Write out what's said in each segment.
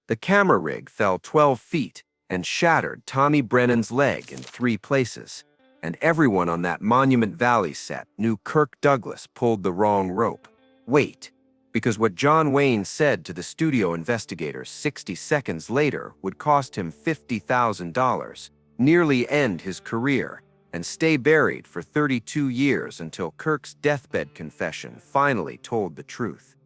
The camera rig fell 12 feet and shattered Tommy Brennan's leg in 3 places, and everyone on that Monument Valley set knew Kirk Douglas pulled the wrong rope. Wait, because what John Wayne said to the studio investigators 60 seconds later would cost him $50,000, nearly end his career, and stay buried for 32 years until Kirk's deathbed confession finally told the truth.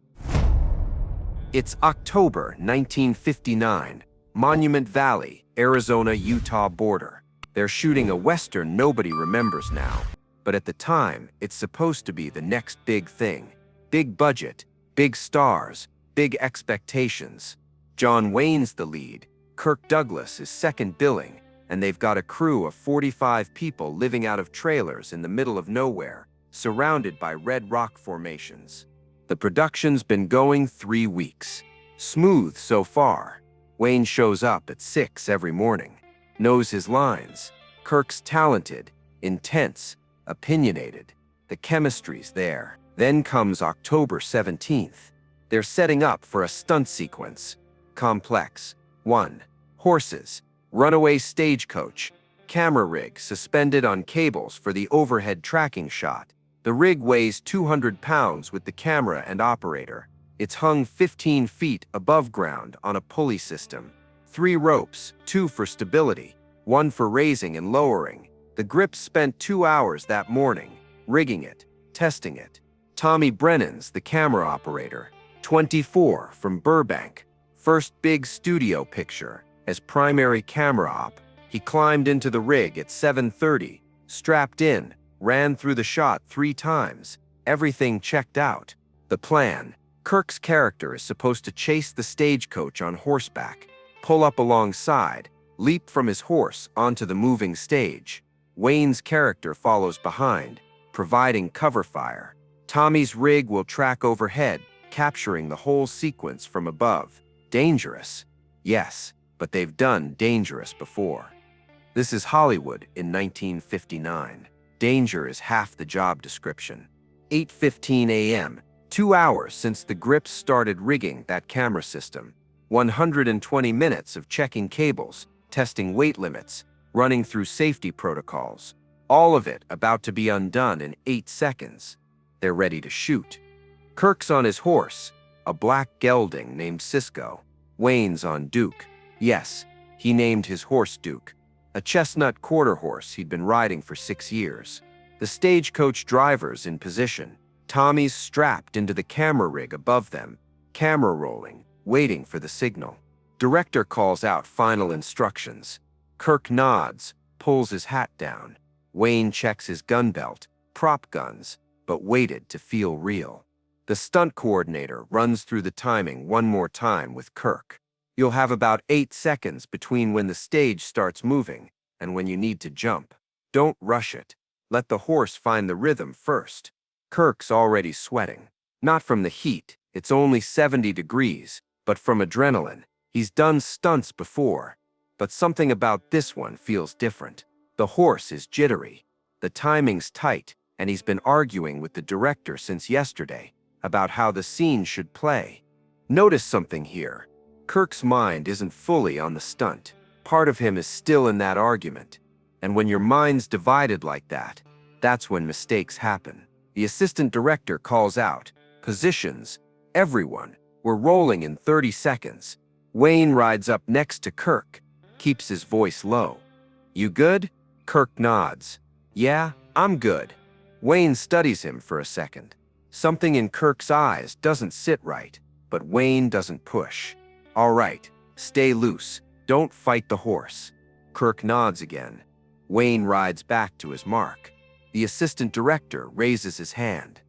It's October 1959, Monument Valley, Arizona-Utah border. They're shooting a Western nobody remembers now, but at the time, it's supposed to be the next big thing. Big budget, big stars, big expectations. John Wayne's the lead, Kirk Douglas is second billing, and they've got a crew of 45 people living out of trailers in the middle of nowhere, surrounded by red rock formations. The production's been going 3 weeks. Smooth so far. Wayne shows up at 6 every morning, knows his lines. Kirk's talented, intense, opinionated. The chemistry's there. Then comes October 17th. They're setting up for a stunt sequence. Complex. 1. Horses. Runaway stagecoach. Camera rig suspended on cables for the overhead tracking shot. The rig weighs 200 pounds with the camera and operator. It's hung 15 feet above ground on a pulley system. 3 ropes, 2 for stability, 1 for raising and lowering. The grips spent 2 hours that morning, rigging it, testing it. Tommy Brennan's the camera operator, 24, from Burbank. First big studio picture. As primary camera op, he climbed into the rig at 7:30, strapped in, ran through the shot 3 times. Everything checked out. The plan. Kirk's character is supposed to chase the stagecoach on horseback, pull up alongside, leap from his horse onto the moving stage. Wayne's character follows behind, providing cover fire. Tommy's rig will track overhead, capturing the whole sequence from above. Dangerous. Yes, but they've done dangerous before. This is Hollywood in 1959. Danger is half the job description. 8:15 a.m., 2 hours since the grips started rigging that camera system. 120 minutes of checking cables, testing weight limits, running through safety protocols. All of it about to be undone in 8 seconds. They're ready to shoot. Kirk's on his horse, a black gelding named Cisco. Wayne's on Duke. Yes, he named his horse Duke. A chestnut quarter horse he'd been riding for 6 years. The stagecoach driver's in position. Tommy's strapped into the camera rig above them, camera rolling, waiting for the signal. Director calls out final instructions. Kirk nods, pulls his hat down. Wayne checks his gun belt, prop guns, but waited to feel real. The stunt coordinator runs through the timing one more time with Kirk. You'll have about 8 seconds between when the stage starts moving and when you need to jump. Don't rush it. Let the horse find the rhythm first. Kirk's already sweating. Not from the heat, it's only 70 degrees, but from adrenaline. He's done stunts before, but something about this one feels different. The horse is jittery. The timing's tight, and he's been arguing with the director since yesterday about how the scene should play. Notice something here. Kirk's mind isn't fully on the stunt. Part of him is still in that argument. And when your mind's divided like that, that's when mistakes happen. The assistant director calls out, "Positions, everyone, we're rolling in 30 seconds." Wayne rides up next to Kirk, keeps his voice low. "You good?" Kirk nods. "Yeah, I'm good." Wayne studies him for a second. Something in Kirk's eyes doesn't sit right, but Wayne doesn't push. "All right, stay loose. Don't fight the horse." Kirk nods again. Wayne rides back to his mark. The assistant director raises his hand.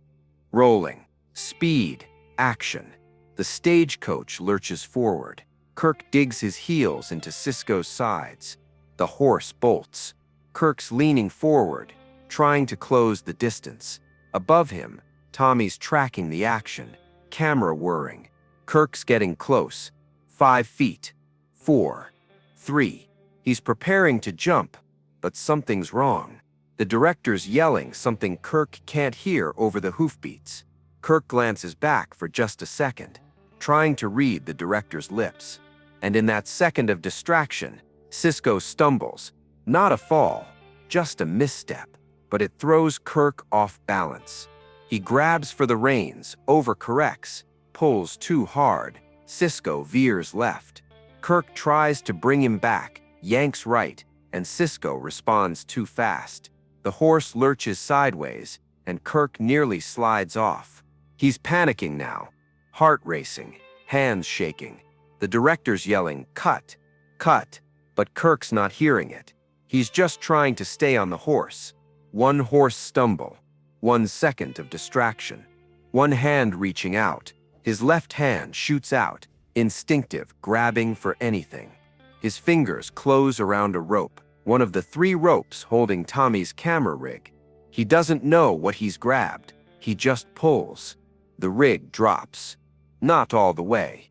Rolling. Speed. Action. The stagecoach lurches forward. Kirk digs his heels into Cisco's sides. The horse bolts. Kirk's leaning forward, trying to close the distance. Above him, Tommy's tracking the action, camera whirring. Kirk's getting close. 5 feet. 4. 3. He's preparing to jump, but something's wrong. The director's yelling something Kirk can't hear over the hoofbeats. Kirk glances back for just a second, trying to read the director's lips. And in that second of distraction, Cisco stumbles. Not a fall, just a misstep, but it throws Kirk off balance. He grabs for the reins, overcorrects, pulls too hard. Cisco veers left. Kirk tries to bring him back, yanks right, and Cisco responds too fast. The horse lurches sideways, and Kirk nearly slides off. He's panicking now, heart racing, hands shaking. The director's yelling, "Cut! Cut!" But Kirk's not hearing it. He's just trying to stay on the horse. One horse stumble, 1 second of distraction. One hand reaching out. His left hand shoots out, instinctive, grabbing for anything. His fingers close around a rope, one of the 3 ropes holding Tommy's camera rig. He doesn't know what he's grabbed. He just pulls. The rig drops. Not all the way.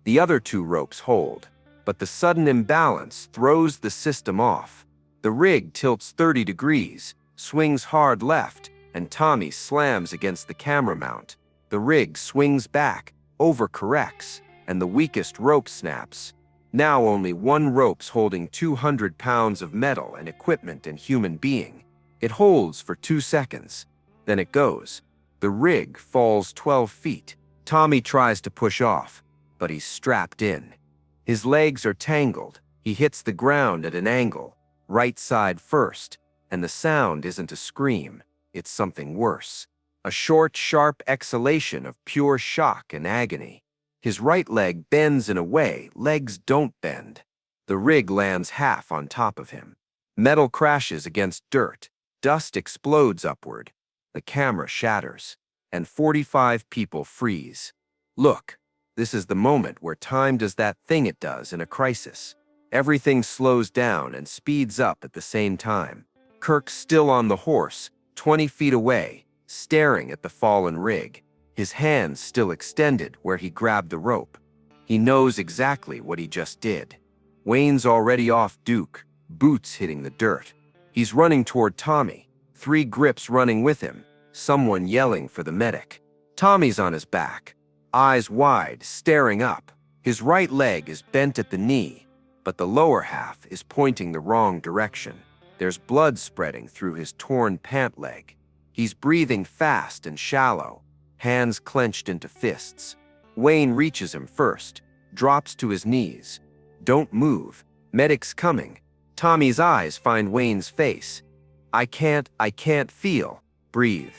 The other 2 ropes hold, but the sudden imbalance throws the system off. The rig tilts 30 degrees, swings hard left, and Tommy slams against the camera mount. The rig swings back, overcorrects, and the weakest rope snaps. Now only 1 rope's holding 200 pounds of metal and equipment and human being. It holds for 2 seconds. Then it goes. The rig falls 12 feet. Tommy tries to push off, but he's strapped in. His legs are tangled. He hits the ground at an angle, right side first, and the sound isn't a scream. It's something worse. A short, sharp exhalation of pure shock and agony. His right leg bends in a way legs don't bend. The rig lands half on top of him. Metal crashes against dirt. Dust explodes upward. The camera shatters, and 45 people freeze. Look, this is the moment where time does that thing it does in a crisis. Everything slows down and speeds up at the same time. Kirk's still on the horse, 20 feet away, staring at the fallen rig, his hands still extended where he grabbed the rope. He knows exactly what he just did. Wayne's already off Duke, boots hitting the dirt. He's running toward Tommy, 3 grips running with him, someone yelling for the medic. Tommy's on his back, eyes wide, staring up. His right leg is bent at the knee, but the lower half is pointing the wrong direction. There's blood spreading through his torn pant leg. He's breathing fast and shallow, hands clenched into fists. Wayne reaches him first, drops to his knees. "Don't move. Medic's coming." Tommy's eyes find Wayne's face. I can't feel. Breathe.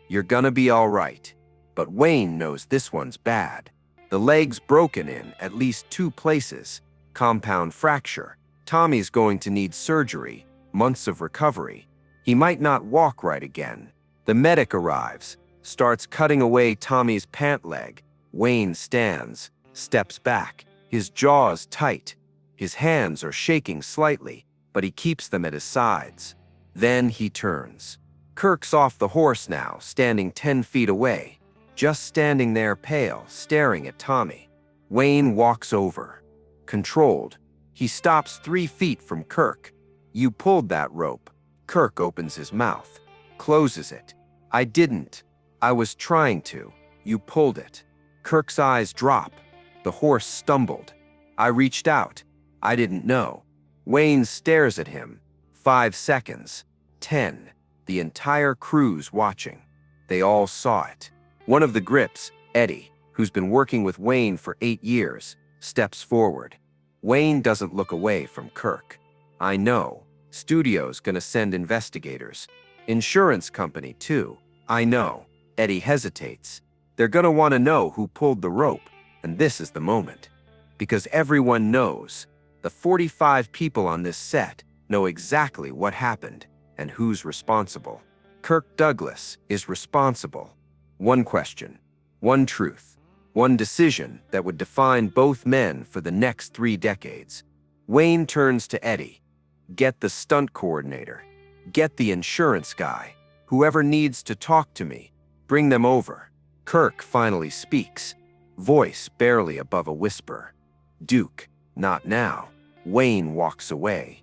You're gonna be all right." But Wayne knows this one's bad. The leg's broken in at least 2 places. Compound fracture. Tommy's going to need surgery, months of recovery. He might not walk right again. The medic arrives, starts cutting away Tommy's pant leg. Wayne stands, steps back, his jaws tight. His hands are shaking slightly, but he keeps them at his sides. Then he turns. Kirk's off the horse now, standing 10 feet away. Just standing there pale, staring at Tommy. Wayne walks over. Controlled. He stops 3 feet from Kirk. "You pulled that rope." Kirk opens his mouth, closes it. "I didn't. I was trying to. You pulled it." Kirk's eyes drop. The horse stumbled. "I reached out. I didn't know." Wayne stares at him. 5 seconds. 10. The entire crew's watching. They all saw it. One of the grips, Eddie, who's been working with Wayne for 8 years, steps forward. Wayne doesn't look away from Kirk. "I know. Studio's gonna send investigators. Insurance company, too. I know." Eddie hesitates. "They're gonna want to know who pulled the rope, and this is the moment. Because everyone knows. The 45 people on this set know exactly what happened and who's responsible. Kirk Douglas is responsible. One question, one truth, one decision that would define both men for the next 3 decades. Wayne turns to Eddie. "Get the stunt coordinator. Get the insurance guy. Whoever needs to talk to me, bring them over." Kirk finally speaks, voice barely above a whisper. "Duke, not now." Wayne walks away,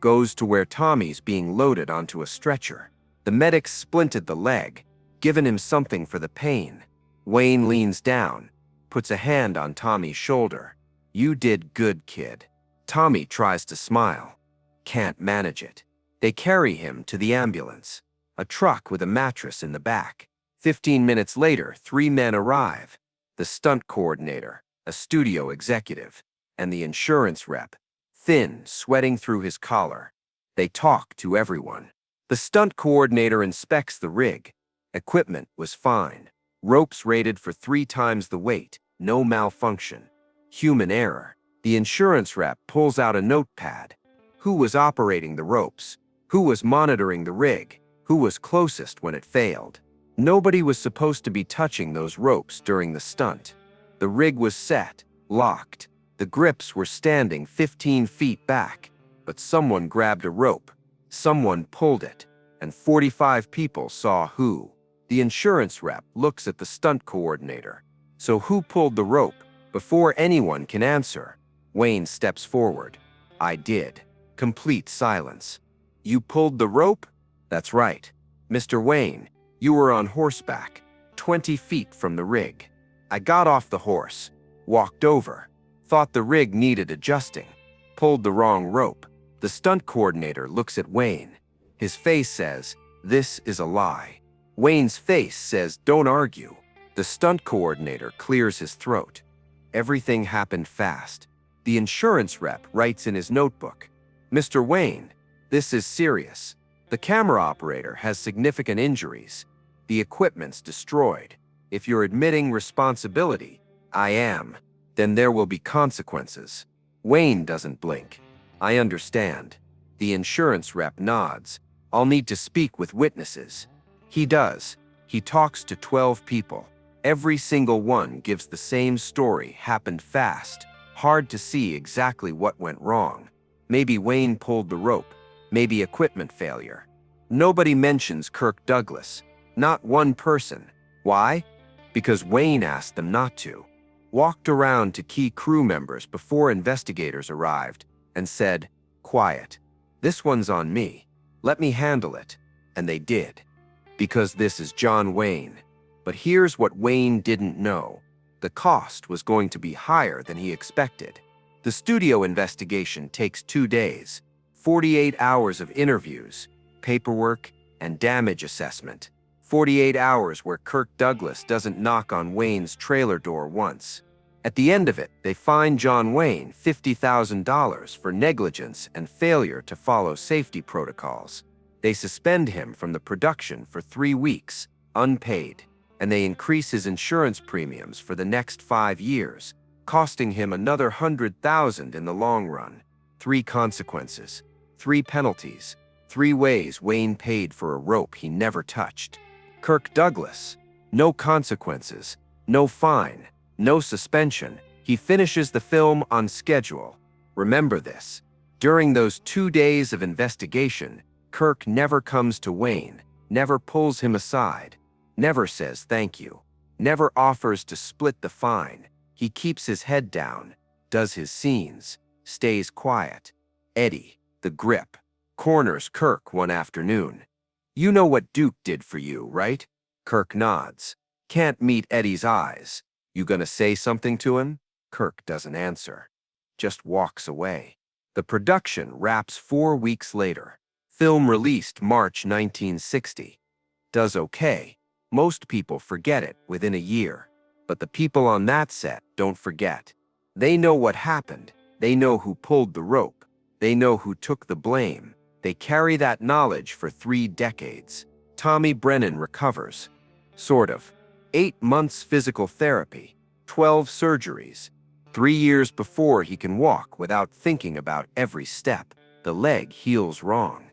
goes to where Tommy's being loaded onto a stretcher. The medic splinted the leg, given him something for the pain. Wayne leans down, puts a hand on Tommy's shoulder. You did good, kid. Tommy tries to smile. Can't manage it. They carry him to the ambulance. A truck with a mattress in the back. 15 minutes later, 3 men arrive. The stunt coordinator, a studio executive, and the insurance rep, thin, sweating through his collar. They talk to everyone. The stunt coordinator inspects the rig. Equipment was fine. Ropes rated for 3 times the weight. No malfunction. Human error. The insurance rep pulls out a notepad. Who was operating the ropes? Who was monitoring the rig? Who was closest when it failed? Nobody was supposed to be touching those ropes during the stunt. The rig was set, locked. The grips were standing 15 feet back. But someone grabbed a rope. Someone pulled it. And 45 people saw who. The insurance rep looks at the stunt coordinator. So who pulled the rope? Before anyone can answer, Wayne steps forward. I did. Complete silence. You pulled the rope? That's right. Mr. Wayne, you were on horseback, 20 feet from the rig. I got off the horse, walked over, thought the rig needed adjusting, pulled the wrong rope. The stunt coordinator looks at Wayne. His face says, this is a lie. Wayne's face says, don't argue. The stunt coordinator clears his throat. Everything happened fast. The insurance rep writes in his notebook, Mr. Wayne, this is serious. The camera operator has significant injuries. The equipment's destroyed. If you're admitting responsibility, I am, then there will be consequences. Wayne doesn't blink. I understand. The insurance rep nods. I'll need to speak with witnesses. He does. He talks to 12 people. Every single one gives the same story, happened fast. Hard to see exactly what went wrong. Maybe Wayne pulled the rope. Maybe equipment failure. Nobody mentions Kirk Douglas. Not one person. Why? Because Wayne asked them not to. Walked around to key crew members before investigators arrived and said, quiet. This one's on me. Let me handle it. And they did. Because this is John Wayne. But here's what Wayne didn't know. The cost was going to be higher than he expected. The studio investigation takes 2 days, 48 hours of interviews, paperwork, and damage assessment. 48 hours where Kirk Douglas doesn't knock on Wayne's trailer door once. At the end of it, they fine John Wayne $50,000 for negligence and failure to follow safety protocols. They suspend him from the production for 3 weeks, unpaid, and they increase his insurance premiums for the next 5 years, costing him another $100,000 in the long run. 3 consequences, 3 penalties, 3 ways Wayne paid for a rope he never touched. Kirk Douglas, no consequences, no fine, no suspension. He finishes the film on schedule. Remember this. During those 2 days of investigation, Kirk never comes to Wayne, never pulls him aside, never says thank you, never offers to split the fine. He keeps his head down, does his scenes, stays quiet. Eddie, the grip, corners Kirk one afternoon. You know what Duke did for you, right? Kirk nods. Can't meet Eddie's eyes. You gonna say something to him? Kirk doesn't answer. Just walks away. The production wraps 4 weeks later. Film released March 1960. Does okay. Most people forget it within a year. But the people on that set don't forget. They know what happened. They know who pulled the rope. They know who took the blame. They carry that knowledge for 3 decades. Tommy Brennan recovers. Sort of. 8 months physical therapy. 12 surgeries. 3 years before he can walk without thinking about every step. The leg heals wrong.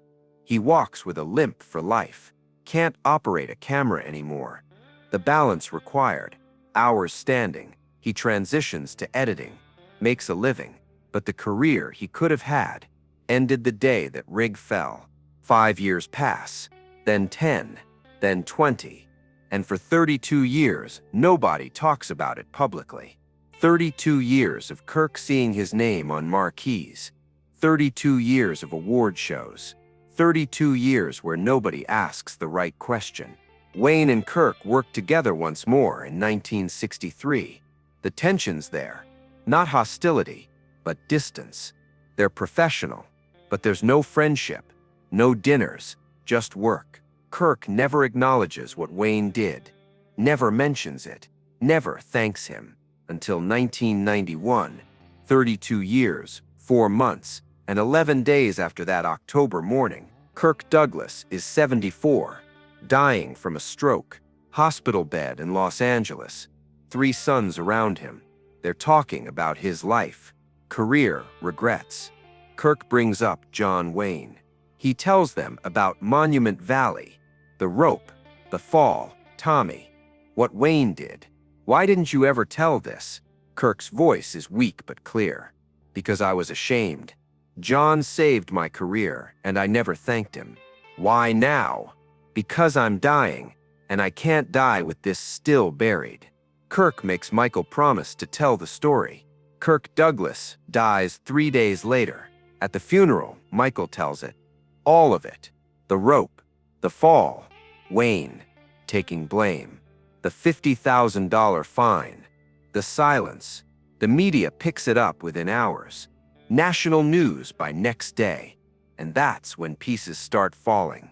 He walks with a limp for life. Can't operate a camera anymore. The balance required. Hours standing. He transitions to editing. Makes a living. But the career he could have had ended the day that rig fell. 5 years pass. Then 10. Then 20. And for 32 years, nobody talks about it publicly. 32 years of Kirk seeing his name on marquees. 32 years of award shows. 32 years where nobody asks the right question. Wayne and Kirk worked together once more in 1963. The tension's there. Not hostility, but distance. They're professional, but there's no friendship, no dinners, just work. Kirk never acknowledges what Wayne did, never mentions it, never thanks him, until 1991, 32 years, 4 months, and 11 days after that October morning. Kirk Douglas is 74, dying from a stroke, hospital bed in Los Angeles. 3 sons around him. They're talking about his life, career, regrets. Kirk brings up John Wayne. He tells them about Monument Valley, the rope, the fall, Tommy, what Wayne did. Why didn't you ever tell this? Kirk's voice is weak but clear. Because I was ashamed. John saved my career, and I never thanked him. Why now? Because I'm dying, and I can't die with this still buried. Kirk makes Michael promise to tell the story. Kirk Douglas dies 3 days later. At the funeral, Michael tells it. All of it. The rope, the fall, Wayne taking blame, the $50,000 fine, the silence. The media picks it up within hours. National news by next day. And that's when pieces start falling.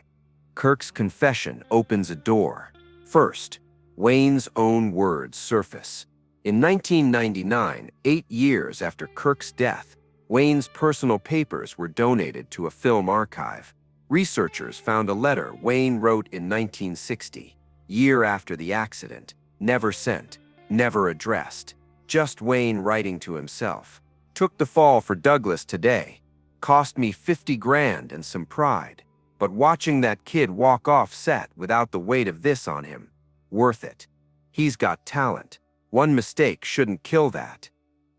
Kirk's confession opens a door. First, Wayne's own words surface. In 1999, 8 years after Kirk's death, Wayne's personal papers were donated to a film archive. Researchers found a letter Wayne wrote in 1960, year after the accident, never sent, never addressed. Just Wayne writing to himself. Took the fall for Douglas today. Cost me 50 grand and some pride. But watching that kid walk off set without the weight of this on him, worth it. He's got talent. One mistake shouldn't kill that.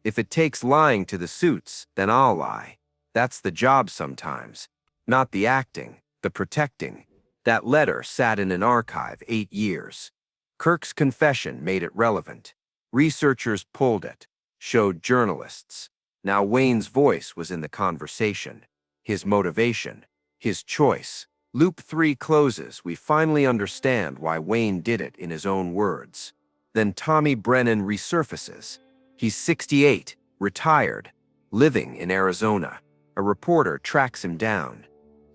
If it takes lying to the suits, then I'll lie. That's the job sometimes. Not the acting, the protecting. That letter sat in an archive 8 years. Kirk's confession made it relevant. Researchers pulled it, showed journalists. Now Wayne's voice was in the conversation. His motivation, his choice. Loop 3 closes. We finally understand why Wayne did it in his own words. Then Tommy Brennan resurfaces. He's 68, retired, living in Arizona. A reporter tracks him down.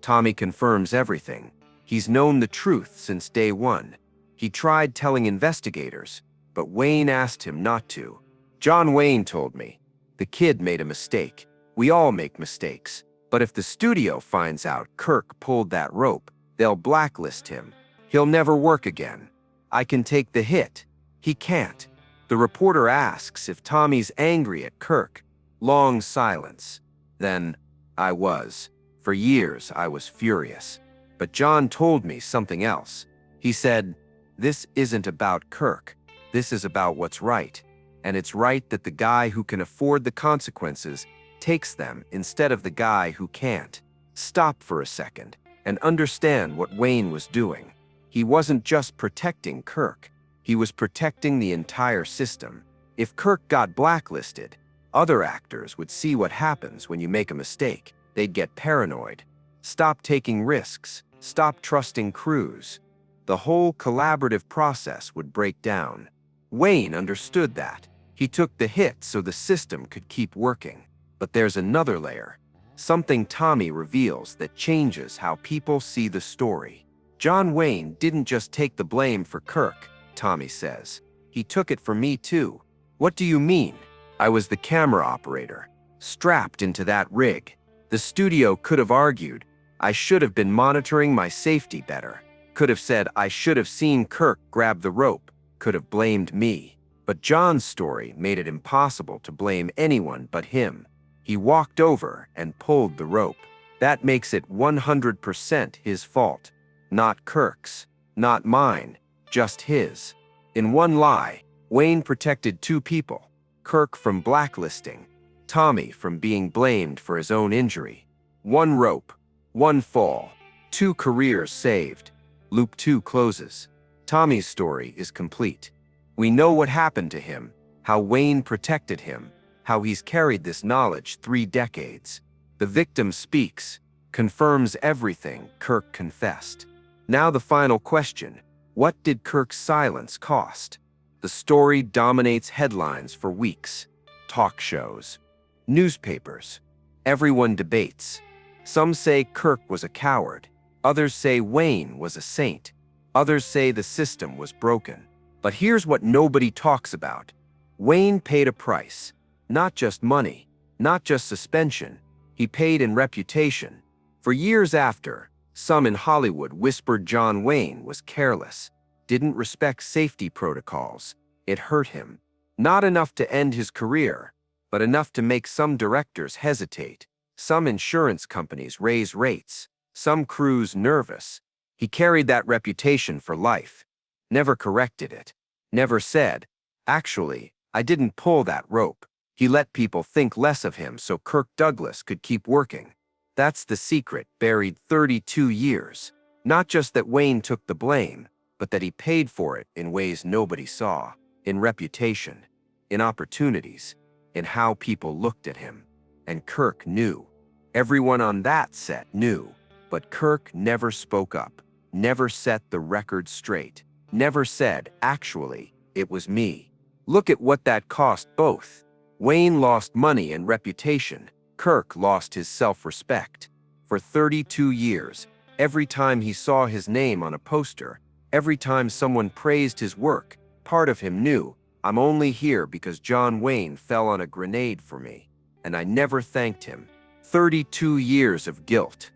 Tommy confirms everything. He's known the truth since day one. He tried telling investigators, but Wayne asked him not to. John Wayne told me, the kid made a mistake. We all make mistakes. But if the studio finds out Kirk pulled that rope, they'll blacklist him. He'll never work again. I can take the hit. He can't. The reporter asks if Tommy's angry at Kirk. Long silence. Then, I was. For years, I was furious. But John told me something else. He said, this isn't about Kirk. This is about what's right. And it's right that the guy who can afford the consequences takes them instead of the guy who can't. Stop for a second and understand what Wayne was doing. He wasn't just protecting Kirk. He was protecting the entire system. If Kirk got blacklisted, other actors would see what happens when you make a mistake. They'd get paranoid. Stop taking risks. Stop trusting crews. The whole collaborative process would break down. Wayne understood that. He took the hit so the system could keep working. But there's another layer. Something Tommy reveals that changes how people see the story. John Wayne didn't just take the blame for Kirk, Tommy says. He took it for me too. What do you mean? I was the camera operator, strapped into that rig. The studio could have argued, I should have been monitoring my safety better. Could have said I should have seen Kirk grab the rope. Could have blamed me. But John's story made it impossible to blame anyone but him. He walked over and pulled the rope. That makes it 100% his fault. Not Kirk's, not mine, just his. In one lie, Wayne protected 2 people. Kirk from blacklisting, Tommy from being blamed for his own injury. 1 rope, 1 fall, 2 careers saved. Loop 2 closes. Tommy's story is complete. We know what happened to him, how Wayne protected him, how he's carried this knowledge 3 decades. The victim speaks, confirms everything Kirk confessed. Now the final question, what did Kirk's silence cost? The story dominates headlines for weeks. talk shows, newspapers. Everyone debates. Some say Kirk was a coward. Others say Wayne was a saint. Others say the system was broken. But here's what nobody talks about. Wayne paid a price. Not just money, not just suspension. He paid in reputation. For years after, some in Hollywood whispered John Wayne was careless, didn't respect safety protocols. It hurt him. Not enough to end his career, but enough to make some directors hesitate. Some insurance companies raise rates. Some crews nervous. He carried that reputation for life. Never corrected it. Never said, "Actually, I didn't pull that rope." He let people think less of him so Kirk Douglas could keep working. That's the secret, buried 32 years. Not just that Wayne took the blame, but that he paid for it in ways nobody saw. In reputation, in opportunities, in how people looked at him. And Kirk knew. Everyone on that set knew. But Kirk never spoke up, never set the record straight, never said, "Actually, it was me." Look at what that cost both. Wayne lost money and reputation. Kirk lost his self-respect. For 32 years, every time he saw his name on a poster, every time someone praised his work, part of him knew, "I'm only here because John Wayne fell on a grenade for me." And I never thanked him. 32 years of guilt.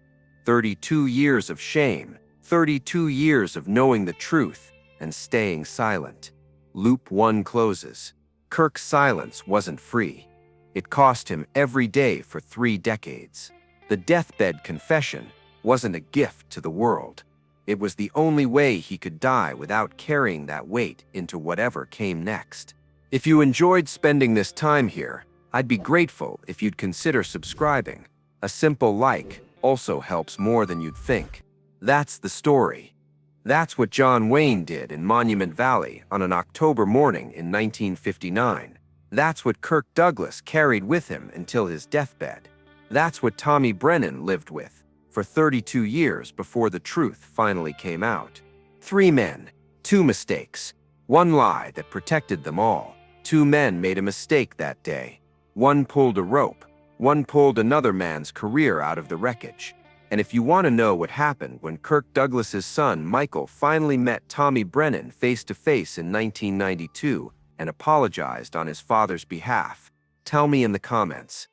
32 years of shame. 32 years of knowing the truth and staying silent. Loop 1 closes. Kirk's silence wasn't free. It cost him every day for 3 decades. The deathbed confession wasn't a gift to the world. It was the only way he could die without carrying that weight into whatever came next. If you enjoyed spending this time here, I'd be grateful if you'd consider subscribing. A simple like also helps more than you'd think. That's the story. That's what John Wayne did in Monument Valley on an October morning in 1959. That's what Kirk Douglas carried with him until his deathbed. That's what Tommy Brennan lived with for 32 years before the truth finally came out. 3 men, 2 mistakes, 1 lie that protected them all. 2 men made a mistake that day. 1 pulled a rope. 1 pulled another man's career out of the wreckage. And if you want to know what happened when Kirk Douglas's son Michael finally met Tommy Brennan face-to-face in 1992 and apologized on his father's behalf, tell me in the comments.